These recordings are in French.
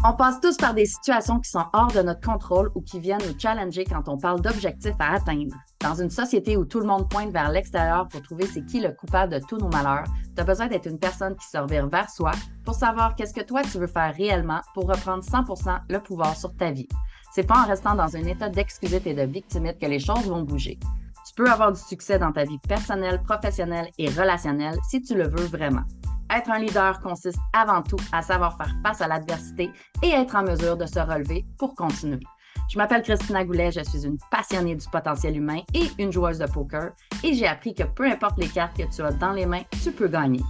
On passe tous par des situations qui sont hors de notre contrôle ou qui viennent nous challenger quand on parle d'objectifs à atteindre. Dans une société où tout le monde pointe vers l'extérieur pour trouver c'est qui le coupable de tous nos malheurs, tu as besoin d'être une personne qui se revire vers soi pour savoir qu'est-ce que toi tu veux faire réellement pour reprendre 100% le pouvoir sur ta vie. C'est pas en restant dans un état d'excusite et de victimite que les choses vont bouger. Tu peux avoir du succès dans ta vie personnelle, professionnelle et relationnelle si tu le veux vraiment. Être un leader consiste avant tout à savoir faire face à l'adversité et être en mesure de se relever pour continuer. Je m'appelle Christina Goulet, je suis une passionnée du potentiel humain et une joueuse de poker et j'ai appris que peu importe les cartes que tu as dans les mains, tu peux gagner.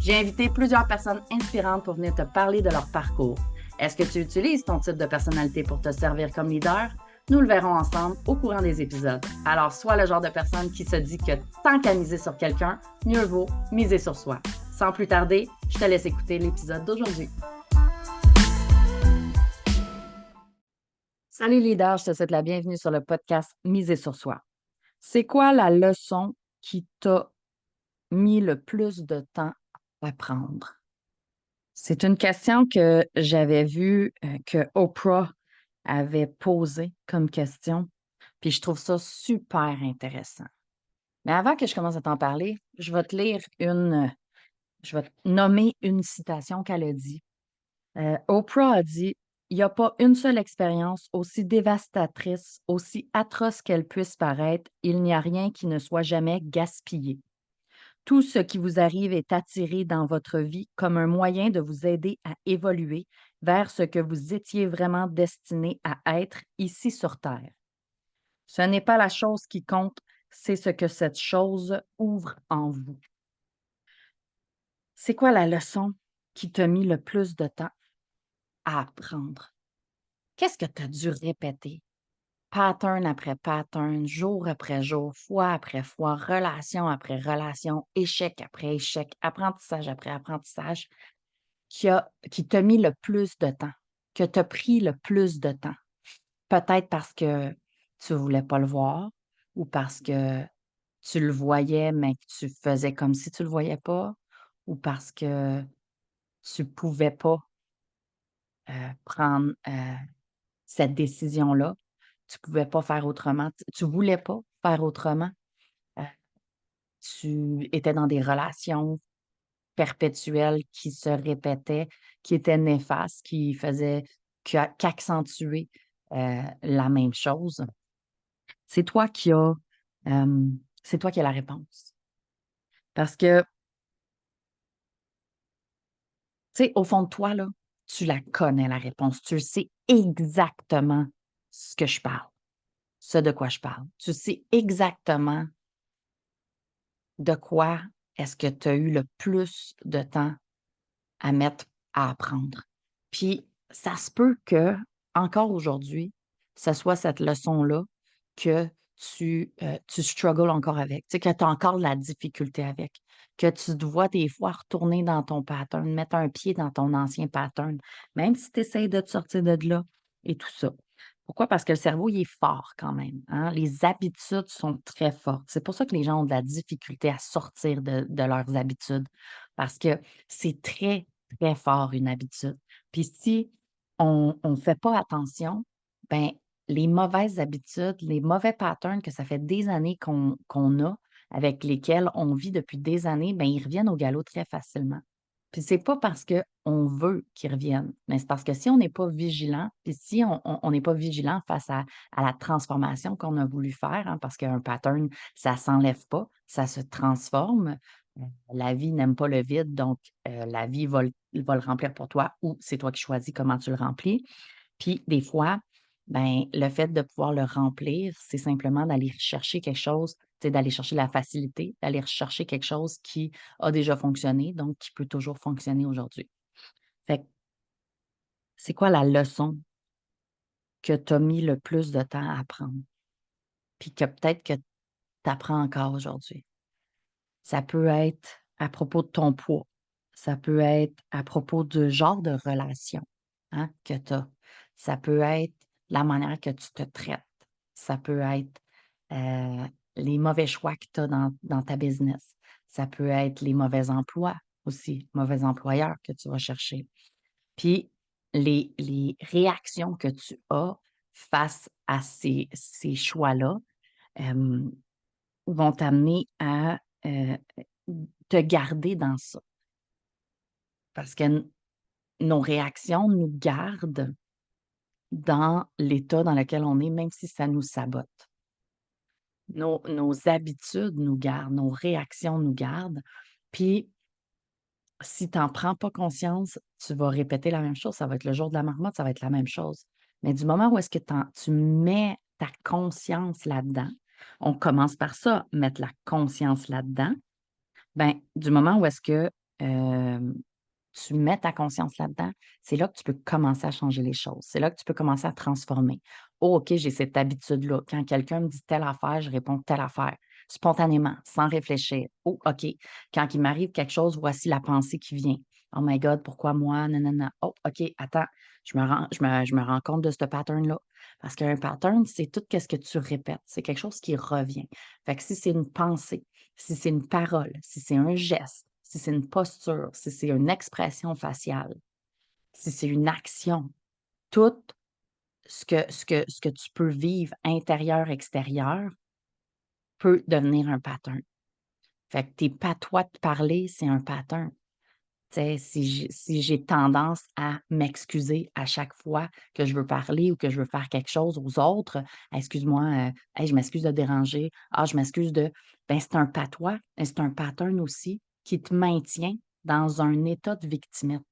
J'ai invité plusieurs personnes inspirantes pour venir te parler de leur parcours. Est-ce que tu utilises ton type de personnalité pour te servir comme leader? Nous le verrons ensemble au courant des épisodes. Alors, sois le genre de personne qui se dit que tant qu'à miser sur quelqu'un, mieux vaut miser sur soi. Sans plus tarder, je te laisse écouter l'épisode d'aujourd'hui. Salut leader, je te souhaite la bienvenue sur le podcast Miser sur soi. C'est quoi la leçon qui t'a mis le plus de temps à apprendre? C'est une question que j'avais vue que Oprah avait posée comme question, puis je trouve ça super intéressant. Mais avant que je commence à t'en parler, je vais te lire je vais te nommer une citation qu'elle a dit. Oprah a dit: «Il n'y a pas une seule expérience aussi dévastatrice, aussi atroce qu'elle puisse paraître, il n'y a rien qui ne soit jamais gaspillé. Tout ce qui vous arrive est attiré dans votre vie comme un moyen de vous aider à évoluer vers ce que vous étiez vraiment destiné à être ici sur Terre. Ce n'est pas la chose qui compte, c'est ce que cette chose ouvre en vous.» C'est quoi la leçon qui t'a mis le plus de temps à apprendre? Qu'est-ce que tu as dû répéter? Pattern après pattern, jour après jour, fois après fois, relation après relation, échec après échec, apprentissage après apprentissage, qui t'a mis le plus de temps, que tu as pris le plus de temps. Peut-être parce que tu ne voulais pas le voir ou parce que tu le voyais, mais que tu faisais comme si tu ne le voyais pas, ou parce que tu ne pouvais pas prendre cette décision-là. Tu pouvais pas faire autrement. Tu voulais pas faire autrement. Heu, Tu étais dans des relations perpétuelles qui se répétaient, qui étaient néfastes, qui faisaient qu'accentuer, la même chose. C'est toi qui as, c'est toi qui as la réponse. Parce que, tu sais, au fond de toi, là, tu la connais la réponse. Tu sais exactement ce que je parle, ce de quoi je parle. Tu sais exactement de quoi est-ce que tu as eu le plus de temps à mettre à apprendre? Puis, ça se peut que encore aujourd'hui, ce soit cette leçon-là que tu struggles encore avec, tu sais, que tu as encore de la difficulté avec, que tu te vois des fois retourner dans ton pattern, mettre un pied dans ton ancien pattern, même si tu essaies de te sortir de là et tout ça. Pourquoi? Parce que le cerveau, il est fort quand même, hein. Les habitudes sont très fortes. C'est pour ça que les gens ont de la difficulté à sortir de leurs habitudes, parce que c'est très, très fort une habitude. Puis si on ne fait pas attention, ben les mauvaises habitudes, les mauvais patterns que ça fait des années qu'on a, avec lesquels on vit depuis des années, ben ils reviennent au galop très facilement. Puis c'est pas parce qu'on veut qu'ils reviennent, mais c'est parce que si on n'est pas vigilant, puis si on n'est pas vigilant face à la transformation qu'on a voulu faire, hein, parce qu'un pattern, ça s'enlève pas, ça se transforme. La vie n'aime pas le vide, donc la vie va le remplir pour toi ou c'est toi qui choisis comment tu le remplis. Puis des fois, ben, le fait de pouvoir le remplir, c'est simplement d'aller chercher quelque chose, tu sais, d'aller chercher la facilité, d'aller rechercher quelque chose qui a déjà fonctionné, donc qui peut toujours fonctionner aujourd'hui. Fait que c'est quoi la leçon que tu as mis le plus de temps à apprendre? Puis que peut-être que tu apprends encore aujourd'hui? Ça peut être à propos de ton poids. Ça peut être à propos de genre de relation, hein, que tu as. Ça peut être la manière que tu te traites. Ça peut être, les mauvais choix que tu as dans ta business. Ça peut être les mauvais emplois aussi, mauvais employeurs que tu vas chercher. Puis les réactions que tu as face à ces choix-là, hem, vont t'amener à, te garder dans ça. Parce que nos réactions nous gardent dans l'état dans lequel on est, même si ça nous sabote. Nos habitudes nous gardent, nos réactions nous gardent, puis si tu en prends pas conscience, tu vas répéter la même chose. Ça va être le jour de la marmotte, ça va être la même chose. Mais du moment où est-ce que tu mets ta conscience là-dedans, on commence par ça, mettre la conscience là-dedans. Ben, du moment où est-ce que, hem, tu mets ta conscience là-dedans, c'est là que tu peux commencer à changer les choses. C'est là que tu peux commencer à transformer. «Oh, OK, j'ai cette habitude-là. Quand quelqu'un me dit telle affaire, je réponds telle affaire, spontanément, sans réfléchir. Oh, OK, quand il m'arrive quelque chose, voici la pensée qui vient. Oh my God, pourquoi moi? Non. Oh, OK, attends, je me rends compte de ce pattern-là». Parce qu'un pattern, c'est tout ce que tu répètes. C'est quelque chose qui revient. Fait que si c'est une pensée, si c'est une parole, si c'est un geste, si c'est une posture, si c'est une expression faciale, si c'est une action, tout ce que tu peux vivre intérieur, extérieur peut devenir un pattern. Fait que tes patois de parler, c'est un pattern. Tu sais, si j'ai tendance à m'excuser à chaque fois que je veux parler ou que je veux faire quelque chose aux autres: «Excuse-moi, hey, je m'excuse de te déranger. Ah, je m'excuse de» ben, c'est un patois et c'est un pattern aussi qui te maintient dans un état de victimite,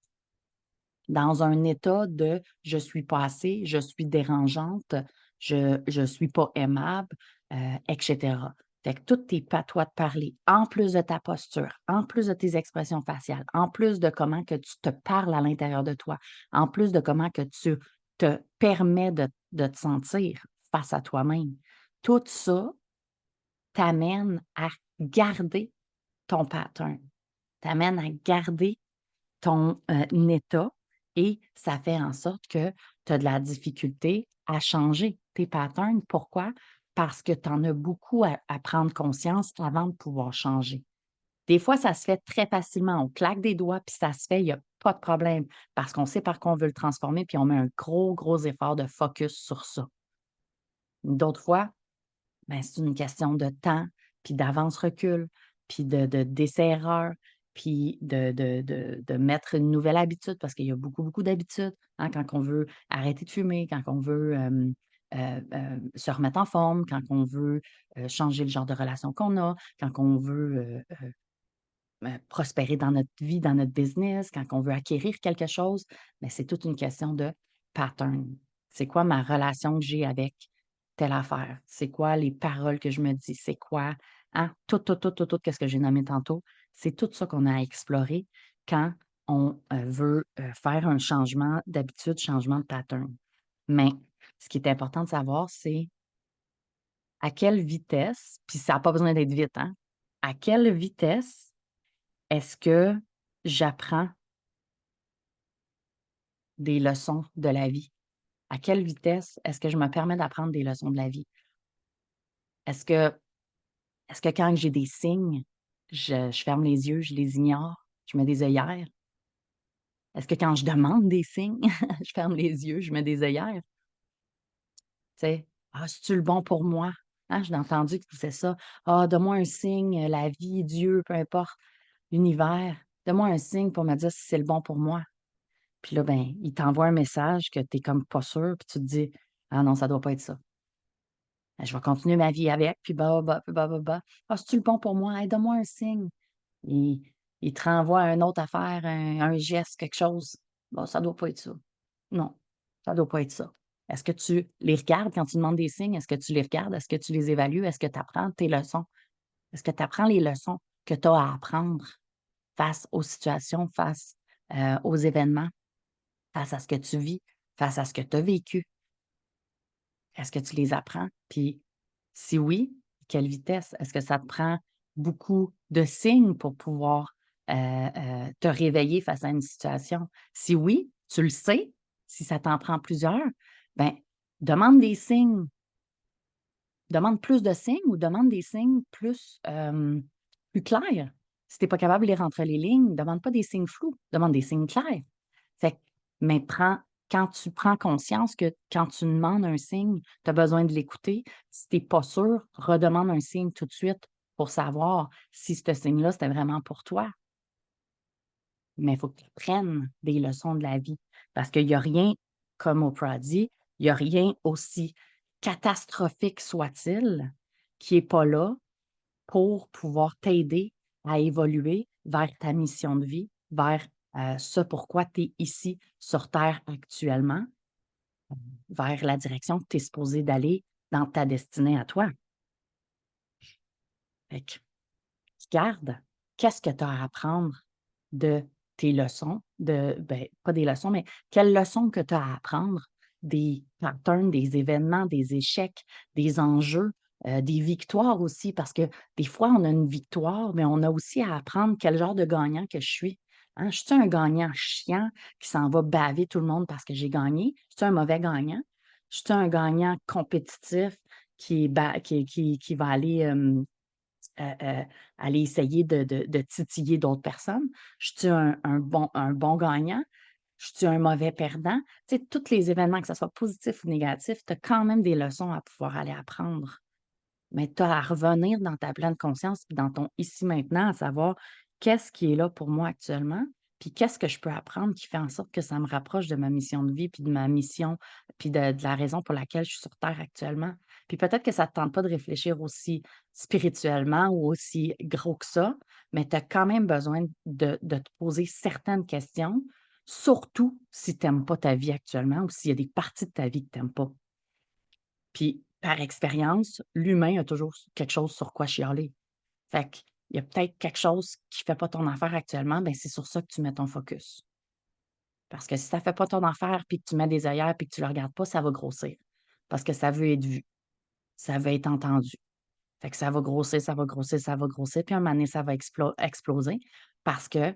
dans un état de: «Je suis pas assez, je suis dérangeante, je suis pas aimable», et cetera. Fait que tous tes patois de parler, en plus de ta posture, en plus de tes expressions faciales, en plus de comment que tu te parles à l'intérieur de toi, en plus de comment que tu te permets de te sentir face à toi-même. Tout ça t'amène à garder ton pattern, t'amène à garder ton, état et ça fait en sorte que tu as de la difficulté à changer tes patterns. Pourquoi? Parce que tu en as beaucoup à prendre conscience avant de pouvoir changer. Des fois, ça se fait très facilement. On claque des doigts, puis ça se fait, il y a pas de problème parce qu'on sait par quoi on veut le transformer, puis on met un gros, gros effort de focus sur ça. D'autres fois, ben, c'est une question de temps, puis d'avance-recul, puis de d'essai-erreur, puis de mettre une nouvelle habitude parce qu'il y a beaucoup, beaucoup d'habitudes, hein, quand on veut arrêter de fumer, quand on veut, se remettre en forme, quand on veut, changer le genre de relation qu'on a, quand on veut, prospérer dans notre vie, dans notre business, quand on veut acquérir quelque chose, mais c'est toute une question de pattern. C'est quoi ma relation que j'ai avec telle affaire? C'est quoi les paroles que je me dis? C'est quoi, hein? Tout, qu'est-ce que j'ai nommé tantôt. C'est tout ça qu'on a à explorer quand on veut faire un changement d'habitude, changement de pattern. Mais ce qui est important de savoir, c'est à quelle vitesse, puis ça n'a pas besoin d'être vite, hein? À quelle vitesse est-ce que j'apprends des leçons de la vie? À quelle vitesse est-ce que je me permets d'apprendre des leçons de la vie? Est-ce que est-ce que quand j'ai des signes, je ferme les yeux, je les ignore, je mets des œillères? Est-ce que quand je demande des signes, je ferme les yeux, je mets des œillères? Tu sais? «Ah, c'est-tu le bon pour moi?» Hein, j'ai entendu que c'est ça. «Ah, donne-moi un signe, la vie, Dieu, peu importe, l'univers, donne-moi un signe pour me dire si c'est le bon pour moi». Puis là, ben, il t'envoie un message que tu es comme pas sûr, puis tu te dis: «Ah non, ça doit pas être ça. Ben, je vais continuer ma vie avec, puis bah, bah, puis bah, bah, bah. Ah, c'est-tu le bon pour moi? Hey, donne-moi un signe». Il il te renvoie une autre affaire, un geste, quelque chose. Bon, ça doit pas être ça. Non, ça doit pas être ça. Est-ce que tu les regardes quand tu demandes des signes? Est-ce que tu les regardes? Est-ce que tu les évalues? Est-ce que tu apprends tes leçons? Est-ce que tu apprends les leçons que tu as à apprendre face aux situations, face, aux événements, face à ce que tu vis, face à ce que tu as vécu? Est-ce que tu les apprends? Puis si oui, quelle vitesse? Est-ce que ça te prend beaucoup de signes pour pouvoir, te réveiller face à une situation? Si oui, tu le sais, si ça t'en prend plusieurs, ben, demande des signes. Demande plus de signes ou demande des signes plus clairs. Si tu es pas capable de lire entre les lignes, demande pas des signes flous, demande des signes clairs. Fait que mais prends quand tu prends conscience que quand tu demandes un signe, tu as besoin de l'écouter. Si tu n'es pas sûr, redemande un signe tout de suite pour savoir si ce signe-là, c'était vraiment pour toi. Mais il faut que tu apprennes des leçons de la vie parce qu'il y a rien, comme Oprah dit, il y a rien aussi catastrophique soit-il qui est pas là pour pouvoir t'aider à évoluer vers ta mission de vie, vers, ce pourquoi tu es ici sur terre actuellement, vers la direction que tu es supposé d'aller dans ta destinée à toi. Fait que regarde, qu'est-ce que tu as à apprendre de tes leçons, pas des leçons, mais quelles leçons que tu as à apprendre des patterns, des événements, des échecs, des enjeux, des victoires aussi, parce que des fois, on a une victoire, mais on a aussi à apprendre quel genre de gagnant que je suis. Hein? Je suis un gagnant chiant qui s'en va baver tout le monde parce que j'ai gagné? Je suis un mauvais gagnant? Je suis un gagnant compétitif qui va aller aller essayer de titiller d'autres personnes? Je suis un bon gagnant? Je suis un mauvais perdant? Tu sais, tous les événements, que ce soit positif ou négatif, tu as quand même des leçons à pouvoir aller apprendre. Mais tu as à revenir dans ta pleine conscience puis dans ton ici maintenant, à savoir qu'est-ce qui est là pour moi actuellement, puis qu'est-ce que je peux apprendre qui fait en sorte que ça me rapproche de ma mission de vie, puis de ma mission, puis de la raison pour laquelle je suis sur terre actuellement. Puis peut-être que ça ne te tente pas de réfléchir aussi spirituellement ou aussi gros que ça, mais tu as quand même besoin de te poser certaines questions, surtout si tu n'aimes pas ta vie actuellement ou s'il y a des parties de ta vie que tu n'aimes pas. Puis, par expérience, l'humain a toujours quelque chose sur quoi chialer. Fait qu'il y a peut-être quelque chose qui fait pas ton affaire actuellement, ben c'est sur ça que tu mets ton focus. Parce que si ça fait pas ton affaire, puis que tu mets des œillères, puis que tu le regardes pas, ça va grossir. Parce que ça veut être vu, ça veut être entendu. Fait que ça va grossir, ça va grossir, ça va grossir, puis un moment donné, ça va exploser parce que,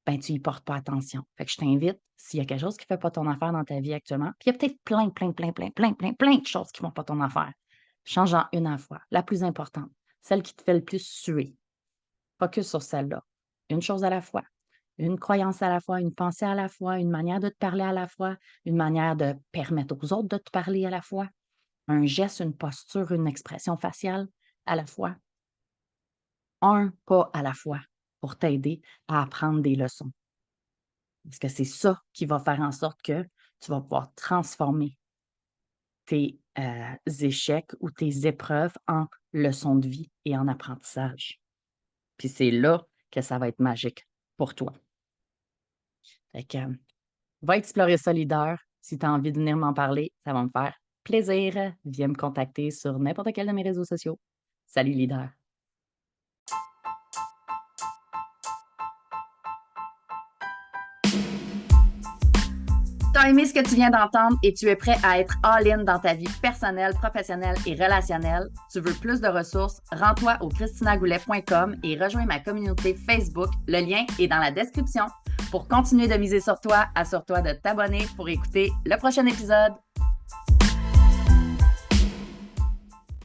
ben, tu y portes pas attention. Fait que je t'invite, s'il y a quelque chose qui fait pas ton affaire dans ta vie actuellement, puis il y a peut-être plein de choses qui font pas ton affaire. Change-en une à la fois, la plus importante, celle qui te fait le plus suer. Focus sur celle-là. Une chose à la fois, une croyance à la fois, une pensée à la fois, une manière de te parler à la fois, une manière de permettre aux autres de te parler à la fois, un geste, une posture, une expression faciale à la fois. Un pas à la fois pour t'aider à apprendre des leçons. Parce que c'est ça qui va faire en sorte que tu vas pouvoir transformer tes échecs ou tes épreuves en leçons de vie et en apprentissage. Puis c'est là que ça va être magique pour toi. Fait que, va explorer ça, leader. Si tu as envie de venir m'en parler, ça va me faire plaisir. Viens me contacter sur n'importe quel de mes réseaux sociaux. Salut, leader. Tu as aimé ce que tu viens d'entendre et tu es prêt à être all-in dans ta vie personnelle, professionnelle et relationnelle. Tu veux plus de ressources? Rends-toi au christinagoulet.com et rejoins ma communauté Facebook. Le lien est dans la description. Pour continuer de miser sur toi, assure-toi de t'abonner pour écouter le prochain épisode.